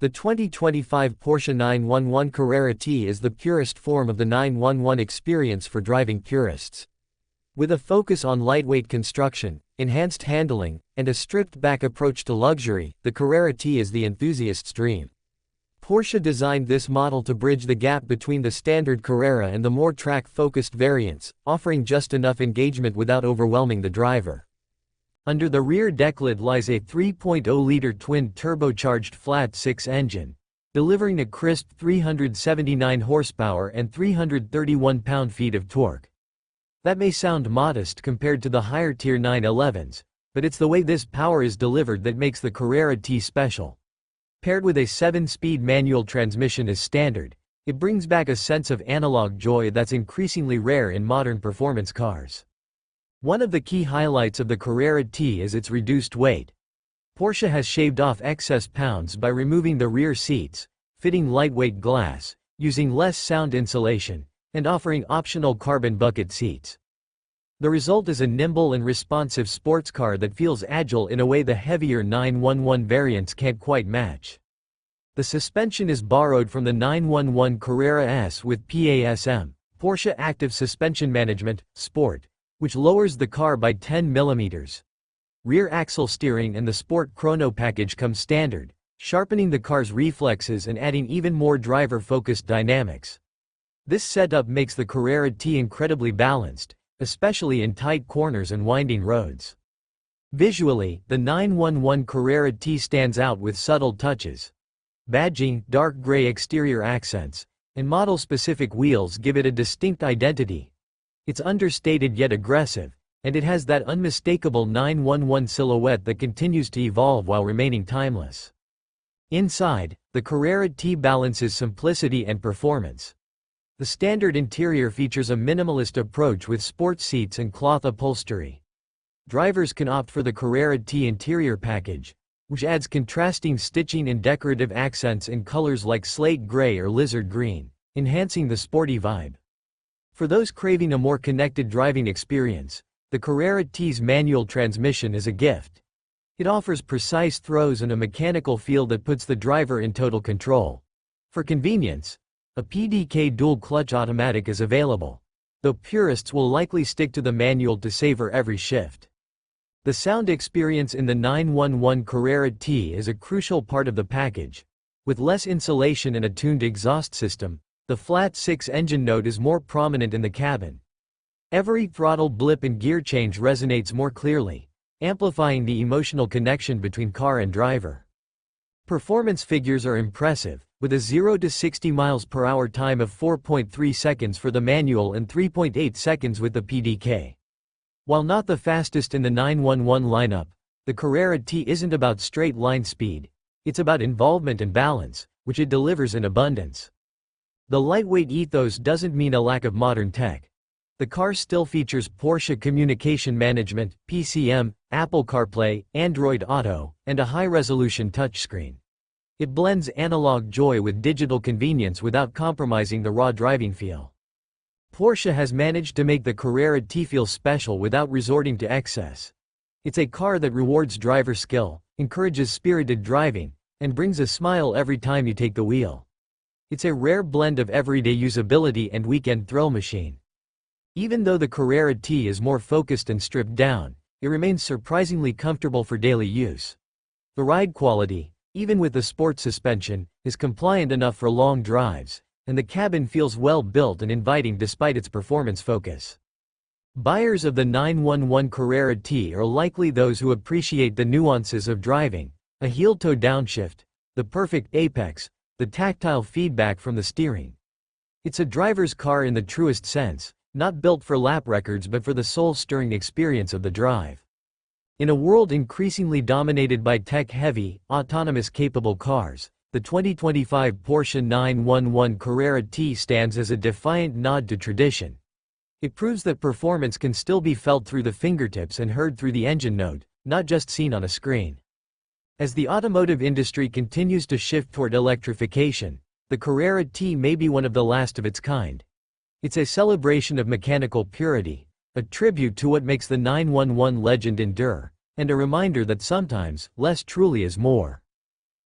The 2025 Porsche 911 Carrera T is the purest form of the 911 experience for driving purists. With a focus on lightweight construction, enhanced handling, and a stripped-back approach to luxury, the Carrera T is the enthusiast's dream. Porsche designed this model to bridge the gap between the standard Carrera and the more track-focused variants, offering just enough engagement without overwhelming the driver. Under the rear decklid lies a 3.0-liter twin-turbocharged flat-six engine, delivering a crisp 379 horsepower and 331 pound-feet of torque. That may sound modest compared to the higher-tier 911s, but it's the way this power is delivered that makes the Carrera T special. Paired with a 7-speed manual transmission as standard, it brings back a sense of analog joy that's increasingly rare in modern performance cars. One of the key highlights of the Carrera T is its reduced weight. Porsche has shaved off excess pounds by removing the rear seats, fitting lightweight glass, using less sound insulation, and offering optional carbon bucket seats. The result is a nimble and responsive sports car that feels agile in a way the heavier 911 variants can't quite match. The suspension is borrowed from the 911 Carrera S with PASM, Porsche Active Suspension Management, Sport, which lowers the car by 10 mm. Rear axle steering and the Sport Chrono package come standard, sharpening the car's reflexes and adding even more driver-focused dynamics. This setup makes the Carrera T incredibly balanced, especially in tight corners and winding roads. Visually, the 911 Carrera T stands out with subtle touches. Badging, dark gray exterior accents, and model-specific wheels give it a distinct identity. It's understated yet aggressive, and it has that unmistakable 911 silhouette that continues to evolve while remaining timeless. Inside, the Carrera T balances simplicity and performance. The standard interior features a minimalist approach with sports seats and cloth upholstery. Drivers can opt for the Carrera T interior package, which adds contrasting stitching and decorative accents in colors like slate gray or lizard green, enhancing the sporty vibe. For those craving a more connected driving experience, the Carrera T's manual transmission is a gift. It offers precise throws and a mechanical feel that puts the driver in total control. For convenience, a PDK dual-clutch automatic is available, though purists will likely stick to the manual to savor every shift. The sound experience in the 911 Carrera T is a crucial part of the package. With less insulation and a tuned exhaust system, the flat-six engine note is more prominent in the cabin. Every throttle blip and gear change resonates more clearly, amplifying the emotional connection between car and driver. Performance figures are impressive, with a 0 to 60 mph time of 4.3 seconds for the manual and 3.8 seconds with the PDK. While not the fastest in the 911 lineup, the Carrera T isn't about straight-line speed, it's about involvement and balance, which it delivers in abundance. The lightweight ethos doesn't mean a lack of modern tech. The car still features Porsche Communication Management, PCM, Apple CarPlay, Android Auto, and a high-resolution touchscreen. It blends analog joy with digital convenience without compromising the raw driving feel. Porsche has managed to make the Carrera T feel special without resorting to excess. It's a car that rewards driver skill, encourages spirited driving, and brings a smile every time you take the wheel. It's a rare blend of everyday usability and weekend thrill machine. Even though the Carrera T is more focused and stripped down, it remains surprisingly comfortable for daily use. The ride quality, even with the sport suspension, is compliant enough for long drives, and the cabin feels well built and inviting despite its performance focus. Buyers of the 911 Carrera T are likely those who appreciate the nuances of driving, a heel-toe downshift, the perfect apex, the tactile feedback from the steering. It's a driver's car in the truest sense, not built for lap records but for the soul-stirring experience of the drive. In a world increasingly dominated by tech-heavy, autonomous-capable cars, the 2025 Porsche 911 Carrera T stands as a defiant nod to tradition. It proves that performance can still be felt through the fingertips and heard through the engine note, not just seen on a screen. As the automotive industry continues to shift toward electrification, the Carrera T may be one of the last of its kind. It's a celebration of mechanical purity, a tribute to what makes the 911 legend endure, and a reminder that sometimes, less truly is more.